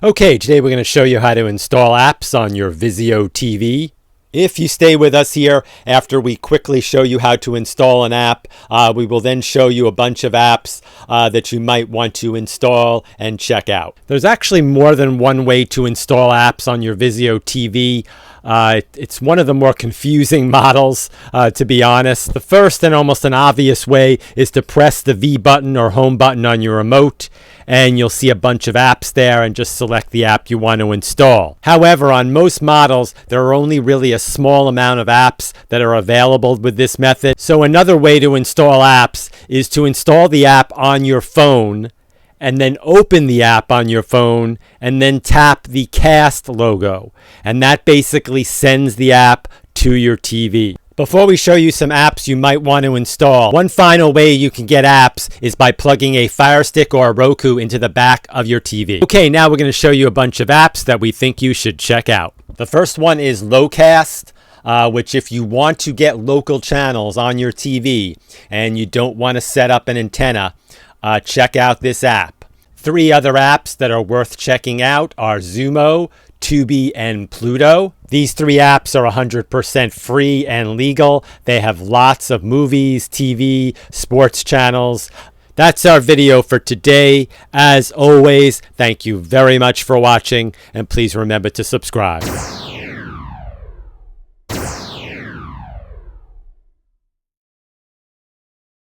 Okay, today we're going to show you how to install apps on your Vizio TV. If you stay with us here after we quickly show you how to install an app, we will then show you a bunch of apps that you might want to install and check out. There's actually more than one way to install apps on your Vizio TV. It's one of the more confusing models, to be honest. The first and almost an obvious way is to press the V button or home button on your remote, and you'll see a bunch of apps there and just select the app you want to install. However, on most models, there are only really a small amount of apps that are available with this method. So another way to install apps is to install the app on your phone and then open the app on your phone and then tap the Cast logo. And that basically sends the app to your TV. Before we show you some apps you might want to install, one final way you can get apps is by plugging a Fire Stick or a Roku into the back of your TV. Okay, now we're going to show you a bunch of apps that we think you should check out. The first one is LowCast, which if you want to get local channels on your TV and you don't want to set up an antenna, check out this app. Three other apps that are worth checking out are Zumo, Tubi, and Pluto. These three apps are 100% free and legal. They have lots of movies, TV, sports channels. That's our video for today. As always, thank you very much for watching, and please remember to subscribe.